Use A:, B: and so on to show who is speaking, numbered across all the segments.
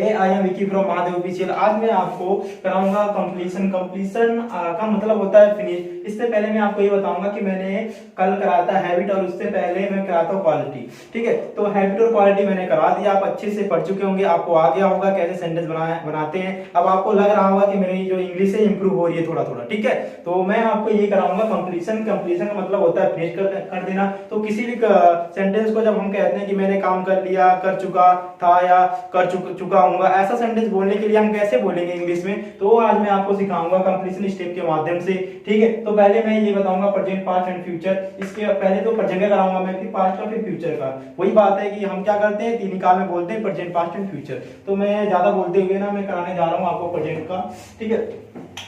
A: Hey I am Vicky from Mahadev official. आज मैं आपको कराऊंगा कंप्लीशन। कंप्लीशन का मतलब होता है फिनिश। इससे पहले मैं आपको ये बताऊंगा कि मैंने कल कराया था हैबिट और उससे पहले मैं कराया था क्वालिटी। ठीक है, तो हैबिट और क्वालिटी मैंने करा दिया, आप अच्छे से पढ़ चुके होंगे, आपको आ गया होगा कैसे सेंटेंस बनाते हैं। अब आपको लग रहा होगा कि मेरी जो इंग्लिश है इंप्रूव हो रही है थोड़ा थोड़ा। ठीक है, तो मैं आपको ये कराऊंगा कंप्लीशन। कंप्लीशन का मतलब होता है फिनिश कर देना। तो किसी भी सेंटेंस को जब हम कहते हैं कि मैंने काम कर लिया, कर चुका था या कर चुका हूँ, ऐसा सेंटेंस बोलने के लिए हम कैसे बोलेंगे इंग्लिश में, तो आज मैं आपको सिखाऊंगा कंप्लीशन स्टेप के माध्यम से। ठीक है, तो पहले मैं ये बताऊंगा प्रेजेंट, पास्ट एंड फ्यूचर। इसके पहले तो प्रेजेंट का कराऊंगा मैं, फिर पास्ट का, फिर फ्यूचर का। वही बात है कि हम क्या करते हैं, तीन काल में बोलते हैं, प्रेजेंट, पास्ट एंड फ्यूचर। तो मैं ज्यादा बोलते हुए ना मैं कराने जा रहा हूँ आपको प्रेजेंट का। ठीक है,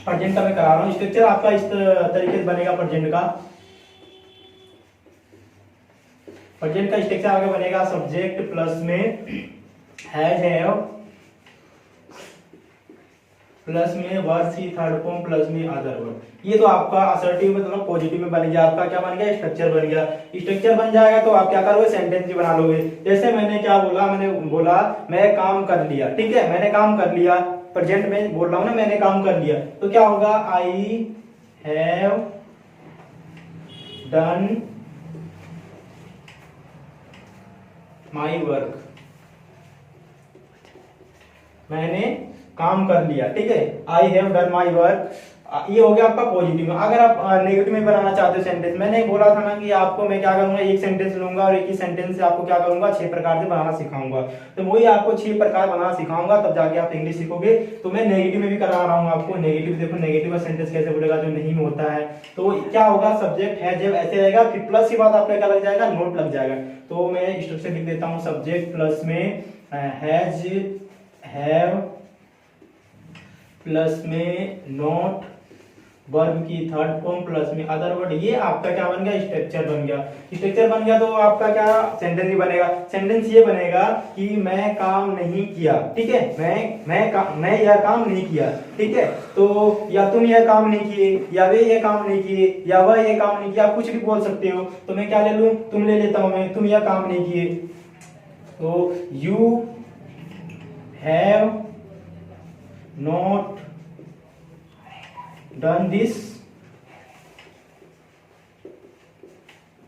A: प्रेजेंट का मैं करा रहा हूँ। स्ट्रक्चर आपका इस तरीके से बनेगा प्रेजेंट का। प्रेजेंट का स्ट्रक्चर आगे बनेगा सब्जेक्ट प्लस में हैव प्लस में वर्ब सी थर्ड फॉर्म प्लस में अदर वर्ड। ये तो आपका असर्टिव मतलब पॉजिटिव में बन गया, आपका क्या बन गया, स्ट्रक्चर बन गया। स्ट्रक्चर बन जाएगा तो आप क्या करोगे, सेंटेंस भी बना लोगे। जैसे मैंने क्या बोला, मैंने बोला मैं काम कर लिया। ठीक है, मैंने काम कर लिया, प्रेजेंट में बोल रहा हूं ना, मैंने काम कर लिया, तो क्या होगा, I have done my work. मैंने काम कर लिया। ठीक है, I have done my work. ये हो गया आपका पॉजिटिव में। अगर आप नेगेटिव में बनाना चाहते हो सेंटेंस, मैंने बोला था ना कि आपको मैं क्या करूंगा, एक सेंटेंस लूंगा और एक ही सेंटेंस से आपको क्या करूंगा, 6 प्रकार से बनाना सिखाऊंगा। तो वही आपको 6 प्रकार बनाना सिखाऊंगा, तब जाके आप इंग्लिश सीखोगे। तो मैं नेगेटिव में भी करा रहा हूँ आपको। नेगेटिव देखो, नेगेटिव सेंटेंस कैसे बोलेगा जो नहीं में होता है। तो क्या होगा, सब्जेक्ट है जब ऐसे रहेगा, फिर प्लस के बाद आपका क्या लग जाएगा, नोट लग जाएगा। तो मैं स्ट्रक्चर लिख देता हूँ, सब्जेक्ट प्लस में हैज हैव प्लस में नोट वर्ब की थर्ड फॉर्म प्लस में अदर वर्ड। ये आपका क्या बन गया, स्ट्रक्चर बन गया। स्ट्रक्चर बन गया तो आपका क्या सेंटेंस भी बनेगा। सेंटेंस ये बनेगा कि मैं काम नहीं किया। ठीक है, मैं यह काम नहीं किया। ठीक है, तो या तुम यह काम नहीं किए, या वे ये काम नहीं किए, या वह ये काम नहीं किया, आप कुछ भी बोल सकते हो। तो मैं क्या ले लूं, तुम ले लेता हूं मैं, तुम यह काम नहीं किए। तो you have not done this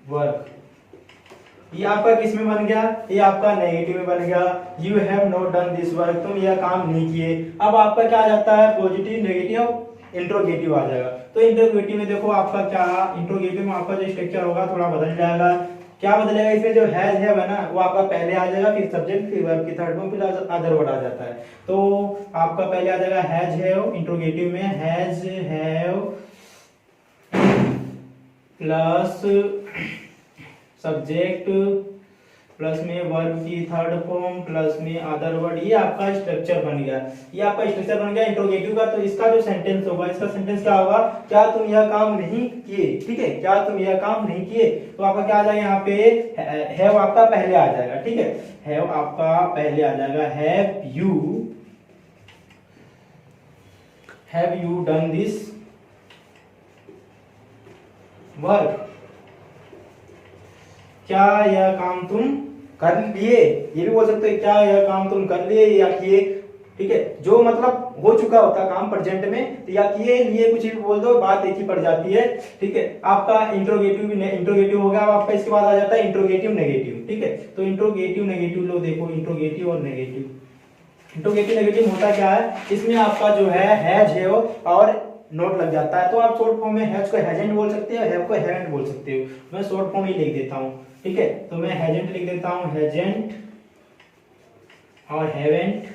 A: work. ये आपका किस में बन गया, ये आपका नेगेटिव में बन गया। You have not done this work, तुम यह काम नहीं किए। अब आपका क्या आ जाता है, पॉजिटिव, नेगेटिव, इंट्रोगेटिव आ जाएगा। तो इंट्रोगेटिव में देखो आपका क्या, इंट्रोगेटिव में आपका जो स्ट्रक्चर होगा थोड़ा बदल जाएगा। क्या बदलेगा, इसमें जो हैज है ना, वो आपका पहले आ जाएगा, फिर सब्जेक्ट, फिर वर्ब की थर्ड फॉर्म, फिर अदर वर्ड आ जाता है। तो आपका पहले आ जाएगा हैज हैव, इंट्रोगेटिव में has have plus subject plus में वर्ब की थर्ड फॉर्म प्लस में अदर वर्ड। ये आपका स्ट्रक्चर बन गया। ये आपका स्ट्रक्चर बन गया इंट्रोगेटिव का। तो इसका जो सेंटेंस होगा, इसका सेंटेंस क्या होगा, क्या तुम यह काम नहीं किए। ठीक है, क्या तुम यह काम नहीं किए। तो आपका क्या आ जाएगा, यहाँ पे हैव आपका पहले आ जाएगा। ठीक है, हैव आपका पहले आ जाएगा। Have you done this work. क्या यह काम तुम कर लिए, ये भी बोल सकते हो, क्या यह काम तुम कर लिए या किए। ठीक है, जो मतलब हो चुका होता है काम प्रेजेंट में, तो या किए लिए कुछ भी बोल दो, बात एक ही पड़ जाती है। ठीक है, आपका इंट्रोगेटिव हो गया। अब आपका इसके बाद आ जाता है इंट्रोगेटिव नेगेटिव। ठीक है, तो इंट्रोगेटिव नेगेटिव लो, देखो इंट्रोगेटिव और नेगेटिव। इंट्रोगेटिव नेगेटिव होता क्या है, इसमें आपका जो है हैज है और नोट लग जाता है। तो आप शॉर्ट फॉर्म में हैज को हैजेंट बोल सकते हो, हैव को हैवेंट बोल सकते हो। मैं शॉर्ट फॉर्म ही लिख देता हूं। ठीक है, तो मैं हैजेंट लिख देता हूं, हैजेंट और हैवेंट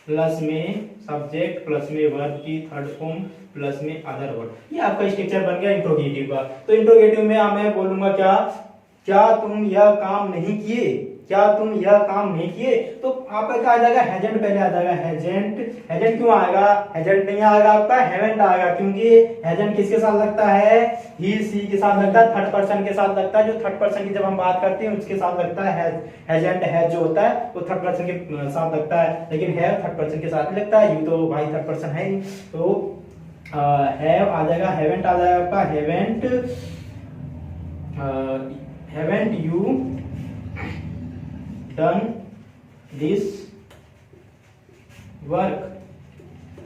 A: प्लस में सब्जेक्ट प्लस में वर्ब की थर्ड फॉर्म प्लस में अदर वर्ड। ये आपका स्ट्रक्चर बन गया इंट्रोगेटिव का। तो इंट्रोगेटिव में मैं बोलूंगा क्या तुम यह काम नहीं किए, क्या तुम यह काम नहीं किए। तो आपका क्या आ जाएगा, हैजेंट पहले आ जाएगा। हैजेंट क्यों आएगा, हैजेंट नहीं आएगा आपका, हैवेंट आएगा, क्योंकि हैजेंट किसके साथ लगता है, ही सी के साथ लगता है, थर्ड पर्सन के साथ लगता है। जो थर्ड पर्सन की जब हम बात करते हैं उसके साथ लगता है हैजेंट। हैज जो होता है वो थर्ड पर्सन के साथ लगता है, लेकिन हैव थर्ड पर्सन के साथ लगता है। यू तो भाई थर्ड पर्सन है ही। तो हैव आ जाएगा, हैवेंट आ जाएगा आपका, haven't you done this work.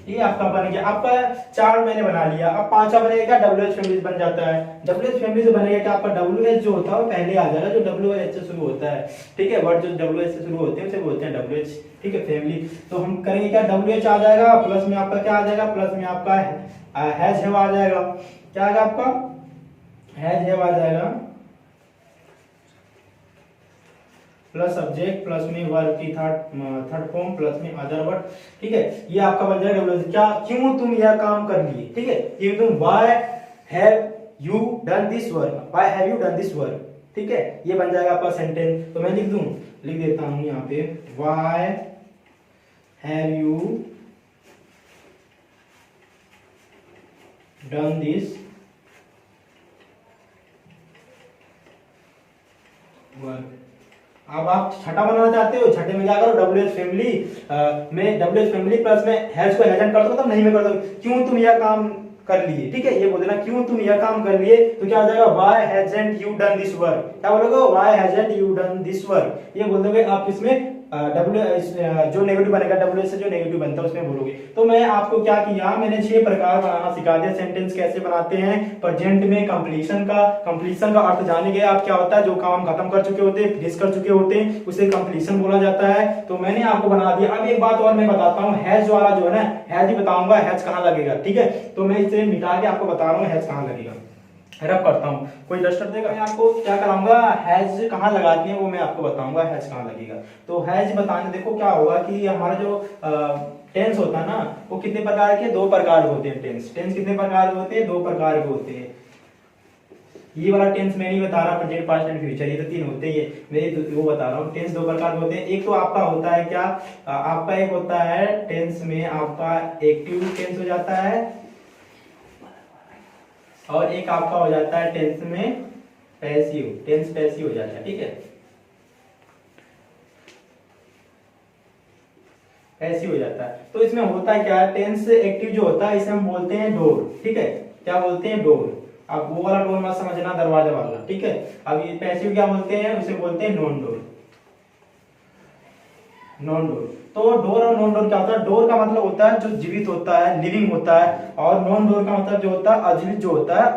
A: ये आपका बन गया। आपका 4 मैंने बना लिया, अब 5वां बनेगा WH फैमिली बन जाता है। WH फैमिली से बनेगा कि आपका WH जो होता है वो पहले आ जाएगा, जो WH से शुरू होता है। ठीक है, वर्ड जो WH से शुरू होते हैं उसे बोलते हैं WH। ठीक है, फैमिली। तो हम करेंगे क्या, WH आ जाएगा, प्लस में आपका क्या आ जाएगा, प्लस में आपका हैज हैव आ जाएगा। क्या आएगा आपका, हैज हैव आ जाएगा, प्लस सब्जेक्ट, प्लस में वर्ब की थर्ड फॉर्म, प्लस में अदर वर्ड। ठीक है, ये आपका बन जाएगा WH। क्या, क्यों तुम यह काम कर लिए। ठीक है, ये तुम why have you done this work, why have you done this work. ठीक है, ये बन जाएगा आपका सेंटेंस। तो मैं लिख दूं, लिख देता हूं यहाँ पे, why have you done this work. अब आप छठा बनाना चाहते हो, छठे में क्या करो, WH फैमिली में WH फैमिली प्लस में हैज को हैजंट कर दो, तब नहीं में कर दो, क्यों तुम यह काम कर लिए। ठीक है, ये बोल देना, क्यों तुम यह काम कर लिए। तो क्या हो जाएगा, why hasn't you done this work. क्या बोलोगे, why hasn't you done this work. ये बोल दोगे आप इसमें जो नेगेटिव बनेगा, WH से जो नेगेटिव बनता है उसमें बोलोगे। तो मैं आपको क्या किया, मैंने 6 प्रकार बनाना सिखा दिया, सेंटेंस कैसे बनाते हैं प्रेजेंट में। कंप्लीशन का अर्थ जाने गए आप, क्या होता है, जो काम खत्म कर चुके होते हैं, फिनिश कर चुके होते हैं, उसे कंप्लीशन बोला जाता है। तो मैंने आपको बना दिया। अब एक बात और मैं बताता हूँ, हैज वाला जो है ना, हैज ही बताऊंगा, हैज कहाँ लगेगा। ठीक है, तो मैं इसे मिटा के आपको बता रहा हूँ हैज कहाँ लगेगा। रब करता हूँ, कोई डस्टर देगा। मैं आपको क्या कराऊंगा, हैज कहाँ लगाती है वो मैं आपको बताऊंगा, हैज कहाँ लगेगा। तो हैज बताने, देखो क्या होगा कि हमारा जो टेंस होता है ना, वो कितने प्रकार के, 2 प्रकार होते हैं। टेंस कितने प्रकार के होते हैं, 2 प्रकार के होते हैं। ये वाला टेंस मैं नहीं बता रहा, प्रेजेंट पास्ट एंड फ्यूचर, ये तो 3 होते हैं। मैं वो बता रहा हूँ, टेंस 2 प्रकार के होते हैं। एक तो आपका होता है क्या, आपका एक होता है टेंस में आपका एक्टिव टेंस हो जाता है, और एक आपका हो जाता है टेंस में पैसिव, टेंस पैसिव हो जाता है। ठीक है, पैसिव हो जाता है। तो इसमें होता है क्या, टेंस एक्टिव जो होता है इसे हम बोलते हैं डोर। ठीक है, क्या बोलते हैं, डोर। अब वो वाला डोर मत समझना, दरवाजा वाला। ठीक है, अब ये पैसिव क्या बोलते हैं, उसे बोलते हैं नॉन डोर। Non door. तो डोर और नॉन डोर क्या होता है, डोर का मतलब होता है जो जीवित होता है, लिविंग होता है, और नॉन डोर का मतलब जो होता है अजीवित जो होता है,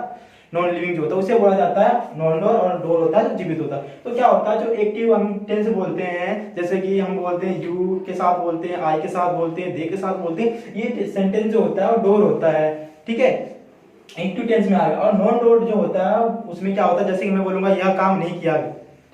A: नॉन लिविंग जो होता है, उसे बोला जाता है नॉन डोर। और डोर होता है जो जीवित होता है। तो क्या होता है, जो एक्टिव हम टेंस बोलते हैं, जैसे कि हम बोलते हैं यू के साथ बोलते हैं, आई के साथ बोलते हैं, दे के साथ बोलते हैं, ये सेंटेंस जो होता है वो डोर होता है। ठीक है, एक्टिव टेंस में आ गया। और नॉन डोर जो होता है उसमें क्या होता है, जैसे कि मैं बोलूंगा यह काम नहीं किया।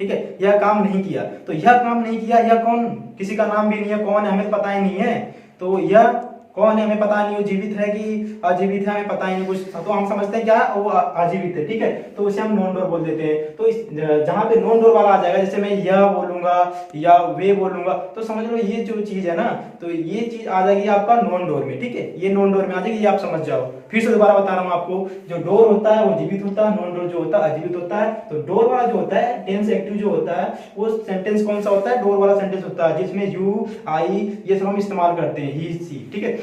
A: ठीक है, यह काम नहीं किया, तो यह काम नहीं किया, यह कौन, किसी का नाम भी नहीं है, कौन है हमें पता ही नहीं है। तो यह कौन है हमें पता नहीं, वो जीवित है कि अजीवित है हमें पता ही नहीं कुछ, तो हम समझते हैं क्या वो अजीवित है। ठीक है, तो उसे हम नॉन डोर बोल देते हैं। तो इस जहां पे नॉन डोर वाला आ जाएगा, जैसे मैं यह बोलूंगा या वे बोलूंगा, तो समझ लो ये जो चीज है ना, तो ये चीज आ जाएगी आपका नॉन डोर में। ठीक है, ये नॉन डोर में आ जाएगी, ये आप समझ जाओ। फिर से दोबारा बता रहा हूँ आपको, जो डोर होता है वो जीवित होता है, नॉन डोर जो होता है अजीवित होता है। तो डोर वाला जो होता है टेंस एक्टिव जो होता है, वो सेंटेंस कौन सा होता है, डोर वाला सेंटेंस होता है, जिसमें यू आई ये सब हम इस्तेमाल करते हैं, ही सी। ठीक है,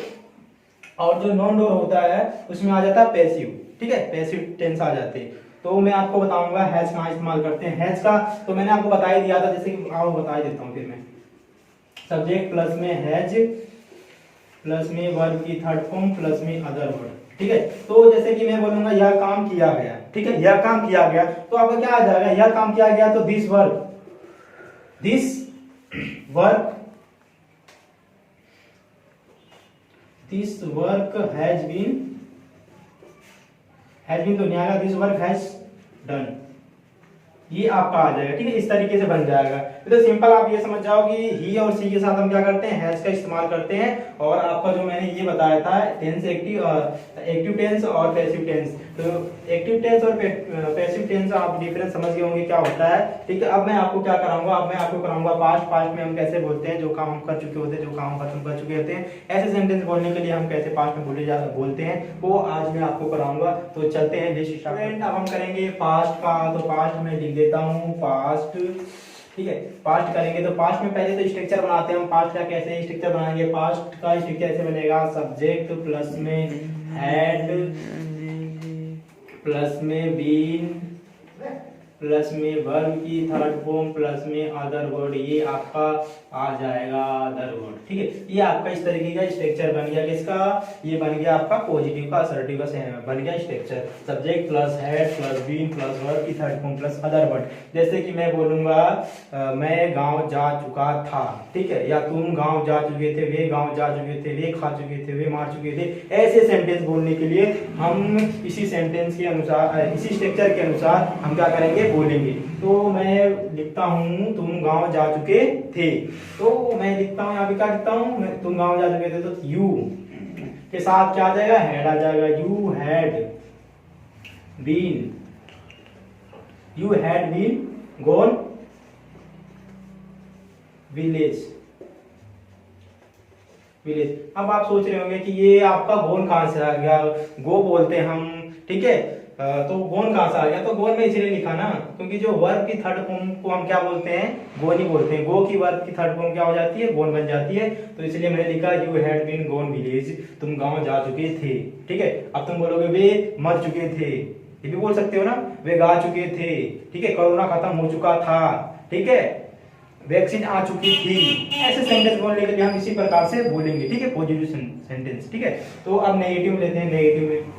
A: और जो नॉन डोर होता है उसमें आ जाता है पैसिव। ठीक है, पैसिव टेंस आ जाते हैं। तो मैं आपको बताऊंगा हैज कहाँ इस्तेमाल करते हैं। हैज का तो मैंने आपको बता ही दिया था, जैसे कि आओ बता ही देता हूँ फिर मैं। सब्जेक्ट प्लस में हैज, प्लस में वर्ब की थर्ड फॉर्म, प्लस में अदर वर्ड। ठीक है, तो जैसे कि मैं बोलूंगा यह काम किया गया। ठीक है, यह काम किया गया, तो आपका क्या आ जाएगा, यह काम किया गया, तो दिस वर्क हैज बीन तो नहीं आएगा, दिस वर्क हैज डन, ये आपका आ जाएगा। ठीक है, इस तरीके से बन जाएगा। तो सिंपल आप ये समझ जाओ कि ही और सी के साथ हम क्या करते हैं, हैज का इस्तेमाल करते हैं। और आपका जो मैंने ये बताया था टेंस एक्टिव टेंस और पैसिव टेंस, तो एक्टिव टेंस और पैसिव टेंस आप डिफरेंस समझ गए होंगे क्या होता है। ठीक है, अब मैं आपको क्या कराऊंगा, अब मैं आपको कराऊंगा पास्ट में हम कैसे बोलते हैं, जो काम हम कर चुके होते हैं, जो काम खत्म कर चुके होते हैं, ऐसे सेंटेंस बोलने के लिए हम कैसे पास्ट में बोलते हैं, वो आज मैं आपको कराऊंगा। तो चलते हैं लिस्ट स्टार्ट। अब हम करेंगे पास्ट का, तो पास्ट में लिख देता हूँ पास्ट। ठीक है, पास्ट करेंगे तो पास्ट में पहले तो स्ट्रक्चर बनाते हैं हम। पास्ट का कैसे स्ट्रक्चर बनाएंगे, पास्ट का स्ट्रक्चर ऐसे बनेगा, सब्जेक्ट प्लस में हैड, प्लस में बीन, प्लस में वर्ब की थर्ड फॉर्म प्लस में अदर वर्ड, ये आपका आ जाएगा अदर वर्ड। ठीक है, ये आपका इस तरीके का स्ट्रक्चर बन गया किसका, ये बन गया आपका पॉजिटिव का असर्टिव का बन गया structure. Subject plus had plus been plus verb की third form plus other word. जैसे कि मैं बोलूंगा मैं गांव जा चुका था, ठीक है, या तुम गांव जा चुके थे, वे गांव जा चुके थे, वे खा चुके थे, वे मार चुके थे। ऐसे सेंटेंस बोलने के लिए हम इसी सेंटेंस के अनुसार, इसी स्ट्रक्चर के अनुसार हम क्या करेंगे, बोलेंगे। तो मैं लिखता हूं तुम गांव जा चुके थे, तो मैं लिखता हूं यहाँ पे क्या लिखता हूं, तुम गांव जा चुके थे, तो यू के साथ क्या आ जाएगा, हैड आ जाएगा। You had been, you had been gone village, village. अब आप सोच रहे होंगे कि ये आपका गोन कहां से आ गया, गो बोलते हैं हम, ठीक है, तो गोन कहां से आ गया, तो गोन में इसलिए लिखा ना क्योंकि जो वर्ब की थर्ड फॉर्म को हम क्या बोलते हैं, गोन ही बोलते हैं। गो की वर्ब की थर्ड फॉर्म क्या हो जाती है, गोन बन जाती है। तो इसलिए मैंने लिखा you had been gone village, तुम गांव जा चुके थे। ठीक है, अब तुम बोलोगे वे मर चुके थे, ये भी बोल सकते हो ना, वे गा चुके थे, ठीक है, कोरोना खत्म हो चुका था, ठीक है, वैक्सीन आ चुकी थी। ऐसे सेंटेंस बोलने के लिए हम इसी प्रकार से बोलेंगे, ठीक है, पॉजिटिव सेंटेंस। ठीक है, तो अब नेगेटिव लेते हैं।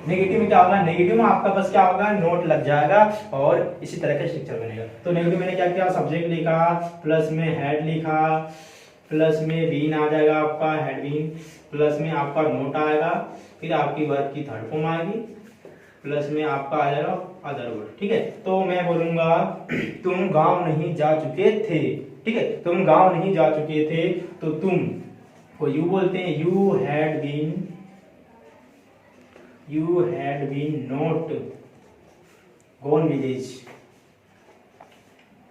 A: नेगेटिव में क्या होगा, नेगेटिव में आपका बस क्या होगा, नोट लग जाएगा और इसी तरह का स्ट्रक्चर बनेगा। तो नेगेटिव मैंने क्या किया, सब्जेक्ट लिखा प्लस में हेड लिखा प्लस में बीन आ जाएगा आपका, हेड बीन प्लस में आपका नोट आएगा, फिर आपकी वर्ब की थर्ड फॉर्म आएगी प्लस में आपका आ जाएगा अदर वर्ड। ठीक है, तो मैं बोलूंगा तुम गांव नहीं जा चुके थे, ठीक है, तुम गांव नहीं जा चुके थे, तो तुम को यू बोलते हैं, you had been not gone village,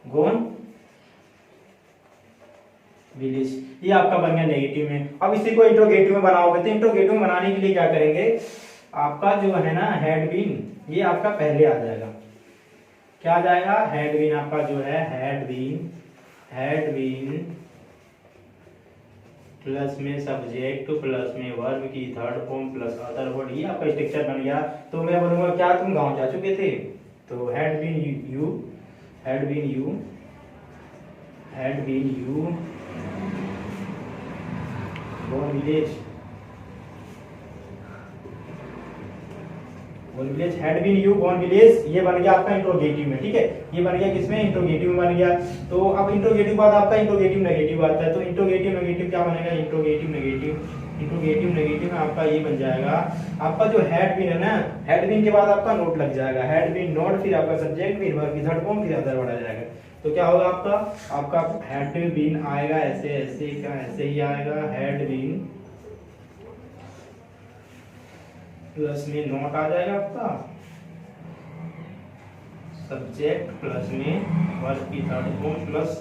A: gone village. ये आपका बन गया नेगेटिव में। अब इसी को इंट्रोगेटिव में बनाओगे, तो इंट्रोगेटिव में बनाने के लिए क्या करेंगे, आपका जो है ना हैड बीन, ये आपका पहले आ जाएगा, क्या आ जाएगा, हैड बीन आपका जो है हैड बीन प्लस में सब्जेक्ट प्लस में वर्ब की third form plus other word, ये आपका स्ट्रक्चर बन गया। तो मैं बोलूंगा क्या तुम गांव जा चुके थे, तो had been you gone village, had been you gone village, ये बन गया आपका इंट्रोगेटिव में। ठीक है, ये बन गया किसमें, इंट्रोगेटिव में बन गया। तो अब इंट्रोगेटिव बाद आपका इंट्रोगेटिव नेगेटिव आता है, तो इंट्रोगेटिव नेगेटिव क्या बनेगा, इंट्रोगेटिव नेगेटिव में आपका ये बन जाएगा, आपका जो हैड बीन है ना, हैड बीन के बाद आपका नोट लग जाएगा, हैड बीन नोट, फिर आपका सब्जेक्ट, फिर वर्ब की थर्ड फॉर्म, फिर अदर वर्ड आ जाएगा। तो क्या होगा आपका हैड बीन आएगा, ऐसे ही आएगा, हैड बीन प्लस में नोट आ जाएगा आपका, सब्जेक्ट प्लस में वर्ब की third form plus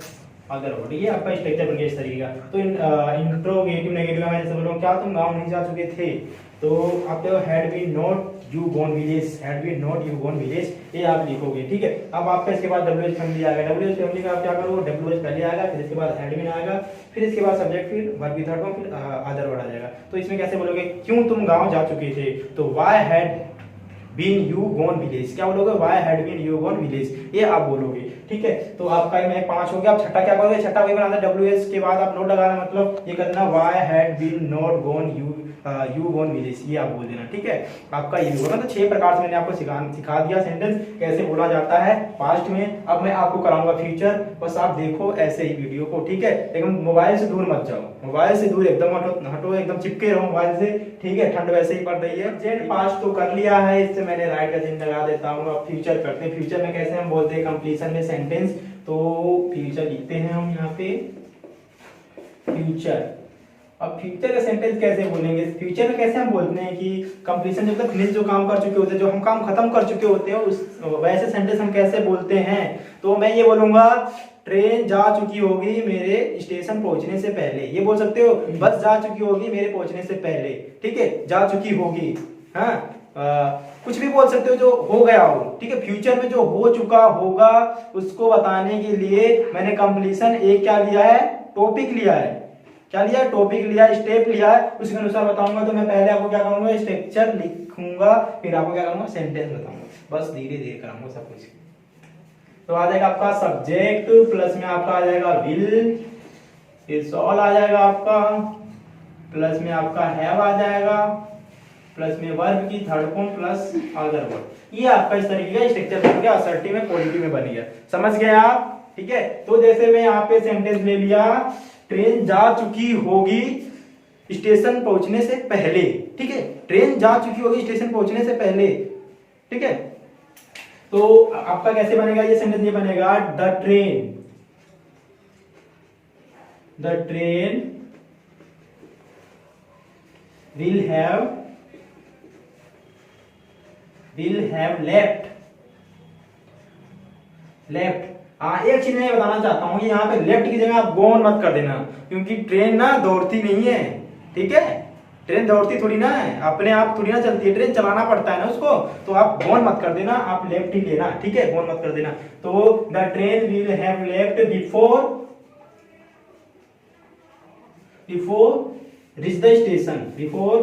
A: other word, ये आपका स्ट्रक्चर बन गया इस तरीके का। तो इंट्रोगेटिव नेगेटिव में जैसे बोलूं क्या तुम गांव नहीं जा चुके थे, तो आप देखो had been not you gone village, ये आप लिखोगे। ठीक है, अब आपका इसके बाद WH फैमिली आएगा, WH फैमिली का आप क्या करोगे, WH पहले आएगा, फिर इसके बाद हैड बीन आएगा, फिर इसके बाद सब्जेक्ट, फिर वर्ब की थर्ड फॉर्म, फिर अदर वर्ड आ जाएगा। तो इसमें कैसे बोलोगे, क्यों तुम गांव जा चुके थे, तो why had been you gone village, क्या बोलोगे, why had been you gone village, ये आप बोलोगे। ठीक है, तो आपका में 5 हो गया। आप छठा क्या करोगे, छठा वही बनाना, WH के बाद आप नोट लगाना, मतलब ये करना why had been not gone you gone village, ये आप बोल देना। ठीक है, आपका ये होगा। तो 6 प्रकार से मैंने आपको सिखा दिया सेंटेंस कैसे बोला जाता है पास्ट में। अब मैं आपको कराऊंगा फ्यूचर, बस आप देखो ऐसे ही वीडियो को। ठीक है, लेकिन मोबाइल से दूर मत जाओ, मोबाइल से दूर एकदम हटो, एकदम चिपके रहो मोबाइल से। ठीक है, ठंड वैसे ही पड़ रही है। जेड पास्ट तो कर लिया है, इससे मैंने राइट का चिन्ह लगा देता हूँ। अब फ्यूचर करते हैं। फ्यूचर में कैसे हम बोलते हैं कंप्लीशन में सेंटेंस, तो फ्यूचर लिखते हैं हम यहाँ पे फ्यूचर। अब फ्यूचर का सेंटेंस कैसे बोलेंगे, फ्यूचर में कैसे हम बोलते हैं कि कंप्लीशन जब तक फिनिश जो काम कर चुके होते हैं, जो हम काम खत्म कर चुके होते हैं, उस वैसे सेंटेंस हम कैसे बोलते हैं। तो मैं ये बोलूंगा ट्रेन जा चुकी होगी मेरे स्टेशन पहुंचने से पहले, ये बोल सकते हो। बस जा चुकी होगी मेरे पहुंचने से पहले, ठीक है, जा चुकी होगी। हाँ, कुछ भी बोल सकते हो जो हो गया हो। ठीक है, फ्यूचर में जो हो चुका होगा उसको बताने के लिए मैंने कंप्लीशन एक क्या लिया है, टॉपिक लिया है। क्या लिया है, टॉपिक लिया है, स्टेप लिया है, उसके अनुसार बताऊंगा। तो मैं पहले आपको क्या करूंगा, स्ट्रक्चर लिखूंगा, फिर आपको क्या करूंगा, सेंटेंस बताऊंगा। बस धीरे धीरे कराऊंगा सब कुछ। तो आ जाएगा आपका सब्जेक्ट प्लस में आपका आ जाएगा विल, फिर सॉल आ जाएगा आपका, प्लस में आपका हैव आ जाएगा, प्लस में वर्ब की third form plus other verb. ये आपका इस तरीके का स्ट्रक्चर बन गया, असर्टिव में पॉजिटिव में बन गया। समझ गए आप? ठीक है। तो जैसे मैं यहाँ पे सेंटेंस ले लिया, ट्रेन जा चुकी होगी स्टेशन पहुंचने से पहले। ठीक है, ट्रेन जा चुकी होगी स्टेशन पहुंचने से पहले। ठीक है, तो आपका कैसे बनेगा ये सेंटेंस? ये बनेगा the train will have left। हाँ, एक चीज मैं बताना चाहता हूँ कि यहाँ पे लेफ्ट की जगह आप गोन मत कर देना, क्योंकि ट्रेन ना दौड़ती नहीं है। ठीक है, ट्रेन दौड़ती थोड़ी ना है, अपने आप थोड़ी ना चलती है, ट्रेन चलाना पड़ता है ना उसको। तो आप गोन मत कर देना, आप लेफ्ट ही लेना। ठीक है, गोन मत कर देना। तो the train will have left before reach the station, before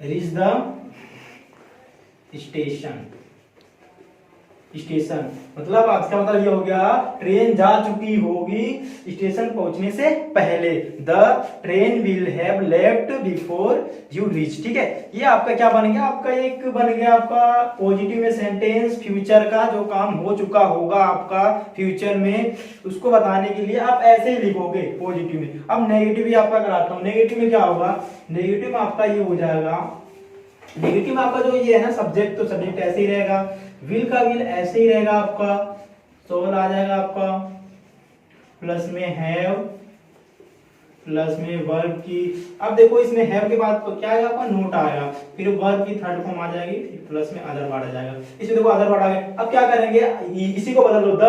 A: reach the station मतलब आज का मतलब ये हो गया ट्रेन जा चुकी होगी स्टेशन पहुंचने से पहले। The train will have left before you reach. ठीक है, ये आपका क्या बन गया? आपका एक बन गया आपका पॉजिटिव में सेंटेंस, फ्यूचर का जो काम हो चुका होगा आपका फ्यूचर में, उसको बताने के लिए आप ऐसे ही लिखोगे पॉजिटिव में। अब नेगेटिव भी आपका कराता हूं। नेगेटिव में क्या होगा? नेगेटिव में आपका ये हो जाएगा, नेगेटिव में आपका जो ये है ना सब्जेक्ट, तो सब्जेक्ट ऐसे ही रहेगा, विल का विल ऐसे ही रहेगा आपका, सोल आ जाएगा आपका, प्लस में हैव, प्लस में वर्ब की। अब देखो इसमें हैव के बाद तो क्या आएगा आपका? नोट आएगा, फिर वर्ब की थर्ड फॉर्म आ जाएगी, प्लस में अदर वर्ड आ जाएगा। इसमें देखो अदर वर्ड आ गए। अब क्या करेंगे? इसी को बदल लो, the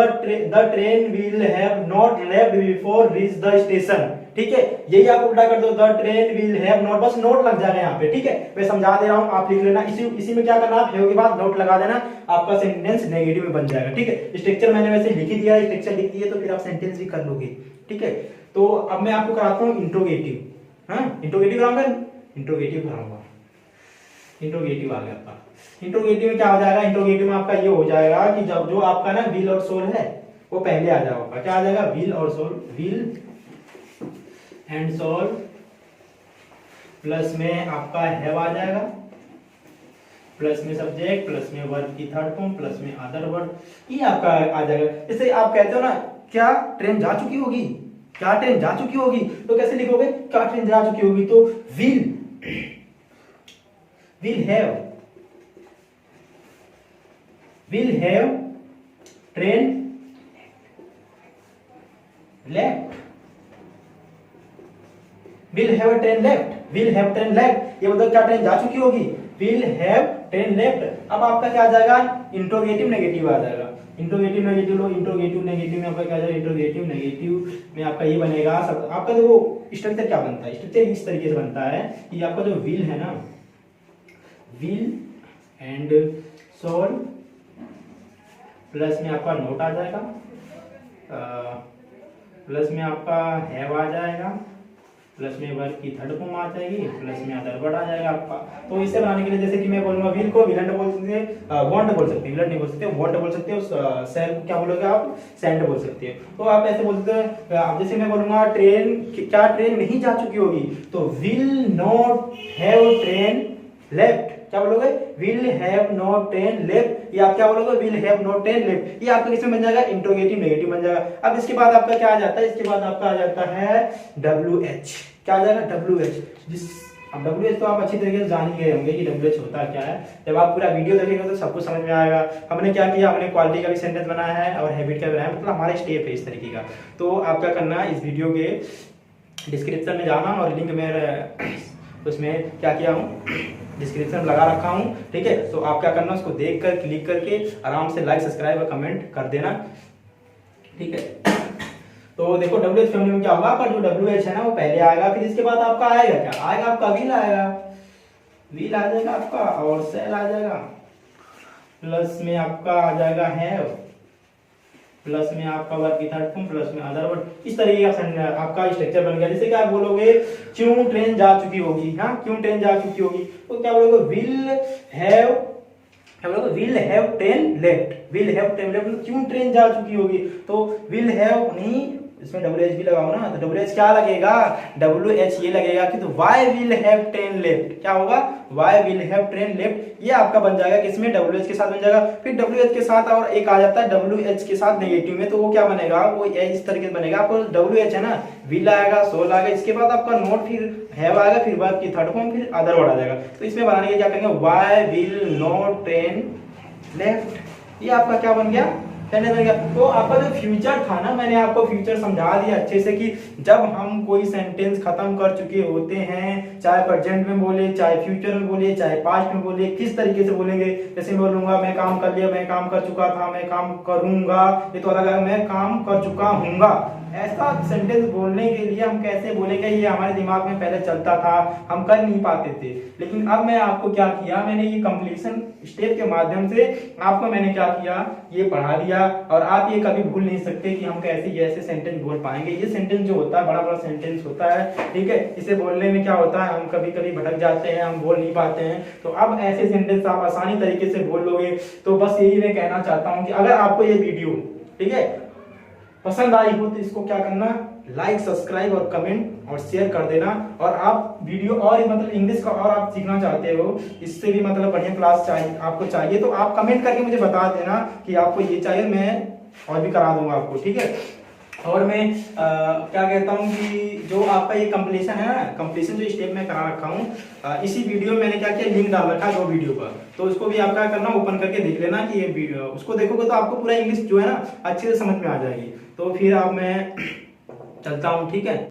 A: train will have not left before reach the station. ठीक है, यही आप उल्टा कर दो, the train will have not, बस नोट लग जाएगा यहाँ पे। ठीक है, मैं समझा दे रहा हूँ, आप लिख लेना। इसी में क्या करना, आप हैव के बाद नोट लगा देना, आपका सेंटेंस नेगेटिव में बन जाएगा। ठीक है, स्ट्रक्चर मैंने वैसे लिख ही दिया, स्ट्रक्चर लिख दिया तो फिर आप सेंटेंस भी कर लोगे। ठीक है, तो अब मैं आपको कराता हूँ इंट्रोगेटिव। हाँ, इंट्रोगेटिव कराऊंगा, इंट्रोगेटिव कराऊंगा, इंट्रोगेटिव आ गया आपका। इंट्रोगेटिव में क्या हो जाएगा? इंट्रोगेटिव में आपका ये हो जाएगा कि जब जो आपका ना विल और सोल है वो पहले आ जाएगा। क्या आ जाएगा? विल और shall, will and shall, plus में आपका हैव आ जाएगा, प्लस में सब्जेक्ट, प्लस में वर्ब की थर्ड फॉर्म, प्लस में अदर वर्ड। ये आपका आ जाएगा। जैसे आप कहते हो ना, क्या ट्रेन जा चुकी होगी, क्या ट्रेन जा चुकी होगी, तो कैसे लिखोगे? क्या ट्रेन जा चुकी होगी, तो will have train left, will have train left, will have train left, ये मतलब क्या ट्रेन जा चुकी होगी, विल हैव ट्रेन लेफ्ट। अब आपका क्या आ जाएगा? इंट्रोगेटिव नेगेटिव आ जाएगा। इंट्रोगेटिव नेगेटिव लो, इंट्रोगेटिव नेगेटिव में आपका क्या आ जाएगा? इंट्रोगेटिव नेगेटिव में आपका ये बनेगा सब। आपका देखो स्ट्रक्चर क्या बनता है, स्ट्रक्चर इस तरीके से बनता है कि आपका जो विल है ना, विल एंड सोल, प्लस में आपका नोट आ जाएगा, प्लस में आपका हैव आ जाएगा, प्लस में वर्ब की थर्ड फॉर्म आ जाएगी, प्लस में अदर वर्ड आ जाएगा आपका। तो इसे बनाने के लिए जैसे कि मैं बोलूंगा विल को विलेंट बोल सकते हैं, वांट बोल सकते हैं, विलेंट नहीं बोल सकते, वांट बोल सकते हो, सेल क्या बोलोगे आप? सेंड बोल सकते हो। तो आप ऐसे बोल सकते हो। अब जैसे मैं बोलूंगा ट्रेन, क्या ट्रेन नहीं जा चुकी होगी, तो will not have train left. क्या बोलोगे? Will have not train left, या आप क्या बोलोगे? Will have not train left. ये आपका किसमें बन जाएगा? इंट्रोगेटिव नेगेटिव बन जाएगा। अब इसके बाद आपका क्या आ जाता है? इसके बाद आपका आ जाता है WH। क्या आ जाएगा? WH। अब WH तो आप अच्छी तरीके से जान ही गए होंगे कि WH होता क्या है। जब आप पूरा वीडियो देखेंगे तो सब कुछ समझ में आएगा। हमने क्या किया, हमने क्वालिटी का भी सेंटेंस बनाया है और हैबिट का बनाया है, मतलब हमारे स्टेप है इस तरीके का। तो आप क्या करना है, इस वीडियो के डिस्क्रिप्शन में जाना और लिंक में उसमें क्या किया हूँ, डिस्क्रिप्शन में लगा रखा हूँ। ठीक है, तो आप क्या करना, उसको देख कर क्लिक करके आराम से लाइक सब्सक्राइब और कमेंट कर देना। ठीक है, तो देखो WH फैमिली में क्या होगा, आपका जो WH है ना वो पहले आएगा, फिर इसके बाद आपका आएगा क्या? आएगा आपका विल आएगा, विल आ जाएगा आपका, और सेल आ जाएगा, प्लस में आपका आ जाएगा हैव, प्लस में आपका वर्ब की थर्ड फॉर्म, प्लस में अदर वर्ड। इस तरीके का आपका स्ट्रक्चर बन गया। जैसे कि आप बोलोगे क्यों ट्रेन जा चुकी होगी, हाँ क्यों ट्रेन जा चुकी होगी, तो क्या बोलोगे? Will have will have train left, will have train left, क्यों ट्रेन जा चुकी होगी, तो विल हैव नहीं, इसमें डब्ल्यू एच भी लगाओ ना, तो डब्ल्यू एच क्या लगेगा, डब्ल्यू एच ये लगेगा कि तो why will have train left, क्या होगा, why will have train left, ये आपका बन जाएगा किसमें, डब्ल्यू एच के साथ बन जाएगा। फिर डब्ल्यू एच के साथ और एक आ जाता है डब्ल्यू एच के साथ नेगेटिव में, तो वो क्या बनेगा, वो इस तरीके से बनेगा, आपको डब्ल्यू एच है ना, विल आएगा, सोल आएगा, इसके बाद आपका नोट, फिर हैव आएगा, फिर वर्ब की थर्ड फॉर्म, फिर अदर वर्ड आ जाएगा। तो इसमें बनाने के क्या करेंगे, why will not train left, ये आपका क्या बन गया, सेंटेंस बन गया। तो आपका जो फ्यूचर था ना, मैंने आपको फ्यूचर समझा दिया अच्छे से कि जब हम कोई सेंटेंस खत्म कर चुके होते हैं, चाहे प्रेजेंट में बोले, चाहे फ्यूचर में बोले, चाहे पास्ट में बोले, किस तरीके से बोलेंगे। जैसे बोलूंगा मैं काम कर लिया, मैं काम कर चुका था, मैं काम करूंगा, ये तो अलग है, मैं काम कर चुका हूंगा। ऐसा सेंटेंस बोलने के लिए हम कैसे बोलेंगे, ये हमारे दिमाग में पहले चलता था, हम कर नहीं पाते थे। लेकिन अब मैं आपको क्या किया, मैंने ये कंप्लीशन स्टेप के माध्यम से आपको मैंने क्या किया, ये पढ़ा दिया, और आप ये कभी भूल नहीं सकते कि हम कैसे ये ऐसे सेंटेंस बोल पाएंगे। ये सेंटेंस जो होता है बड़ा बड़ा सेंटेंस होता है, ठीक है, इसे बोलने में क्या होता है, हम कभी कभी भटक जाते हैं, हम बोल नहीं पाते हैं। तो अब ऐसे सेंटेंस आप आसानी तरीके से बोल लोगे। तो बस यही मैं कहना चाहता हूँ कि अगर आपको ये वीडियो, ठीक है, पसंद आई हो तो इसको क्या करना, लाइक, सब्सक्राइब और कमेंट और शेयर कर देना। और आप वीडियो और मतलब इंग्लिश का और आप सीखना चाहते हो, इससे भी मतलब बढ़िया क्लास चाहिए आपको चाहिए, तो आप कमेंट करके मुझे बता देना कि आपको ये चाहिए, मैं और भी करा दूंगा आपको, ठीक है। और मैं क्या कहता हूँ कि जो आपका ये कंप्लीशन है ना, कंप्लीशन जो स्टेप में करा रखा हूँ, इसी वीडियो में मैंने क्या किया, लिंक डाल रखा है 2 वीडियो पर, तो उसको भी आप क्या करना, ओपन करके देख लेना कि ये वीडियो, उसको देखोगे तो आपको पूरा इंग्लिश जो है ना अच्छे से समझ में आ जाएगी। तो फिर अब मैं चलता हूँ, ठीक है।